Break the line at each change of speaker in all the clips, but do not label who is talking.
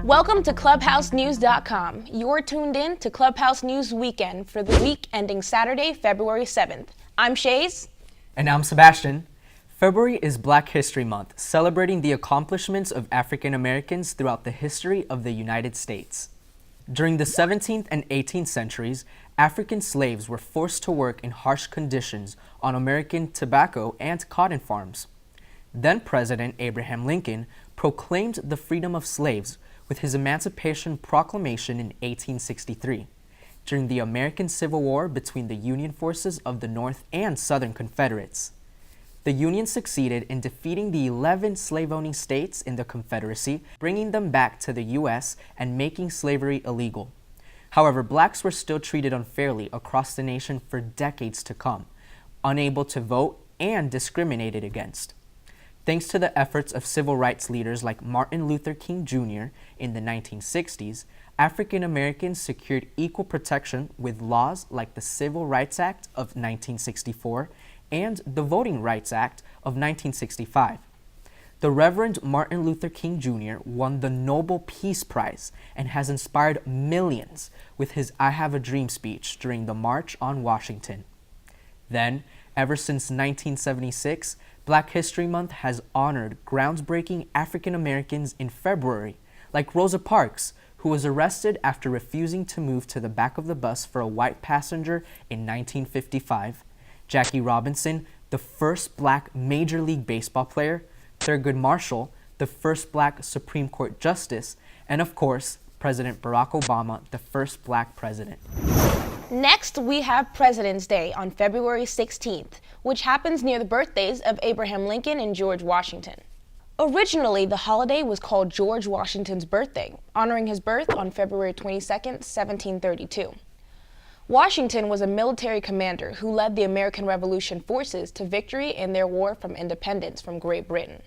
Welcome to ClubhouseNews.com. You're tuned in to Clubhouse News Weekend for the week ending Saturday, February 7th. I'm Shays.
And I'm Sebastian. February is Black History Month, celebrating the accomplishments of African Americans throughout the history of the United States. During the 17th and 18th centuries, African slaves were forced to work in harsh conditions on American tobacco and cotton farms. Then President Abraham Lincoln proclaimed the freedom of slaves with his Emancipation Proclamation in 1863, during the American Civil War between the Union forces of the North and Southern Confederates. The Union succeeded in defeating the 11 slave-owning states in the Confederacy, bringing them back to the U.S. and making slavery illegal. However, blacks were still treated unfairly across the nation for decades to come, unable to vote and discriminated against. Thanks to the efforts of civil rights leaders like Martin Luther King Jr. in the 1960s, African Americans secured equal protection with laws like the Civil Rights Act of 1964 and the Voting Rights Act of 1965. The Reverend Martin Luther King Jr. won the Nobel Peace Prize and has inspired millions with his I Have a Dream speech during the March on Washington. Then, ever since 1976, Black History Month has honored groundbreaking African Americans in February, like Rosa Parks, who was arrested after refusing to move to the back of the bus for a white passenger in 1955, Jackie Robinson, the first black Major League Baseball player, Thurgood Marshall, the first black Supreme Court justice, and of course, President Barack Obama, the first black president.
Next, we have President's Day on February 16th, which happens near the birthdays of Abraham Lincoln and George Washington. Originally, the holiday was called George Washington's birthday, honoring his birth on February 22nd, 1732. Washington was a military commander who led the American Revolution forces to victory in their war from independence from Great Britain.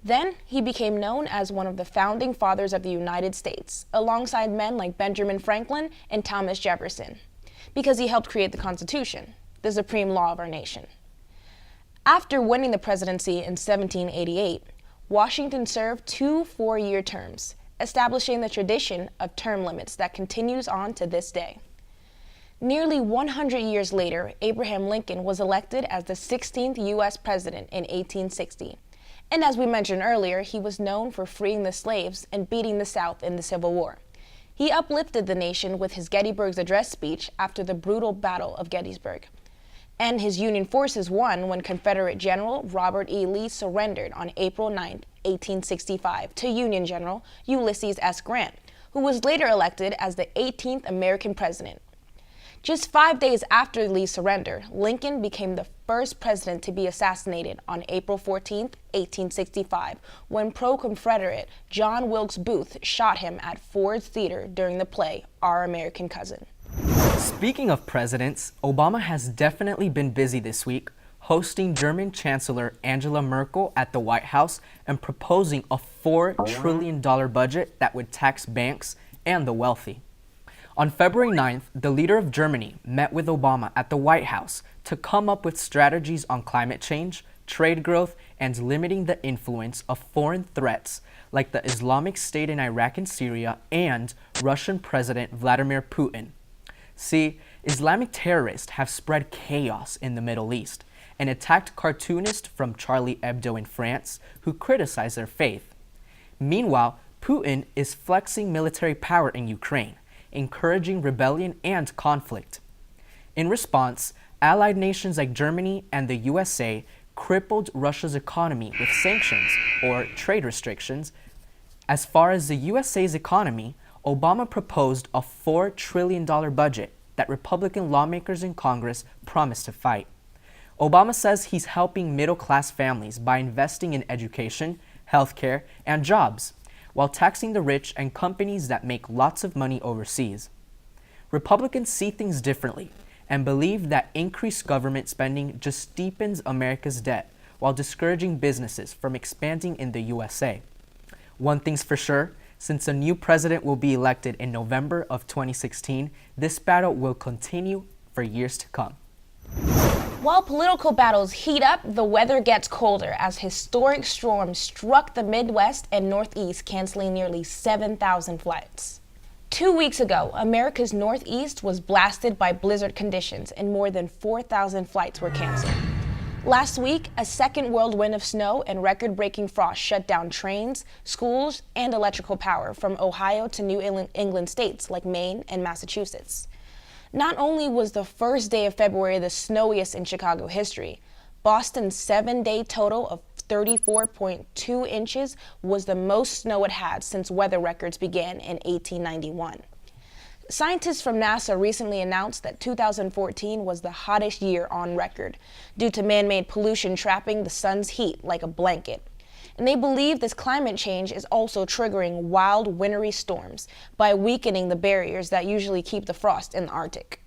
Then, he became known as one of the founding fathers of the United States, alongside men like Benjamin Franklin and Thomas Jefferson, because he helped create the Constitution, the supreme law of our nation. After winning the presidency in 1788, Washington served 2 four-year terms, establishing the tradition of term limits that continues on to this day. Nearly 100 years later, Abraham Lincoln was elected as the 16th U.S. president in 1860. And as we mentioned earlier, he was known for freeing the slaves and beating the South in the Civil War. He uplifted the nation with his Gettysburg Address speech after the brutal Battle of Gettysburg. And his Union forces won when Confederate General Robert E. Lee surrendered on April 9, 1865, to Union General Ulysses S. Grant, who was later elected as the 18th American president. Just 5 days after Lee's surrender, Lincoln became the first president to be assassinated on April 14, 1865, when pro-Confederate John Wilkes Booth shot him at Ford's Theater during the play Our American Cousin.
Speaking of presidents, Obama has definitely been busy this week, hosting German Chancellor Angela Merkel at the White House and proposing a $4 trillion budget that would tax banks and the wealthy. On February 9th, the leader of Germany met with Obama at the White House to come up with strategies on climate change, trade growth, and limiting the influence of foreign threats like the Islamic State in Iraq and Syria and Russian President Vladimir Putin. See, Islamic terrorists have spread chaos in the Middle East and attacked cartoonists from Charlie Hebdo in France who criticize their faith. Meanwhile, Putin is flexing military power in Ukraine, encouraging rebellion and conflict. In response, allied nations like Germany and the USA crippled Russia's economy with sanctions or trade restrictions. As far as the USA's economy, Obama proposed a $4 trillion budget that Republican lawmakers in Congress promised to fight. Obama says he's helping middle-class families by investing in education, healthcare, and jobs, while taxing the rich and companies that make lots of money overseas. Republicans see things differently and believe that increased government spending just deepens America's debt while discouraging businesses from expanding in the USA. One thing's for sure, since a new president will be elected in November of 2016, this battle will continue for years to come.
While political battles heat up, the weather gets colder as historic storms struck the Midwest and Northeast, canceling nearly 7,000 flights. 2 weeks ago, America's Northeast was blasted by blizzard conditions and more than 4,000 flights were canceled. Last week, a second whirlwind of snow and record-breaking frost shut down trains, schools, and electrical power from Ohio to New England states like Maine and Massachusetts. Not only was the first day of February the snowiest in Chicago history, Boston's 7-day total of 34.2 inches was the most snow it had since weather records began in 1891. Scientists from NASA recently announced that 2014 was the hottest year on record due to man-made pollution trapping the sun's heat like a blanket. And they believe this climate change is also triggering wild, wintry storms by weakening the barriers that usually keep the frost in the Arctic.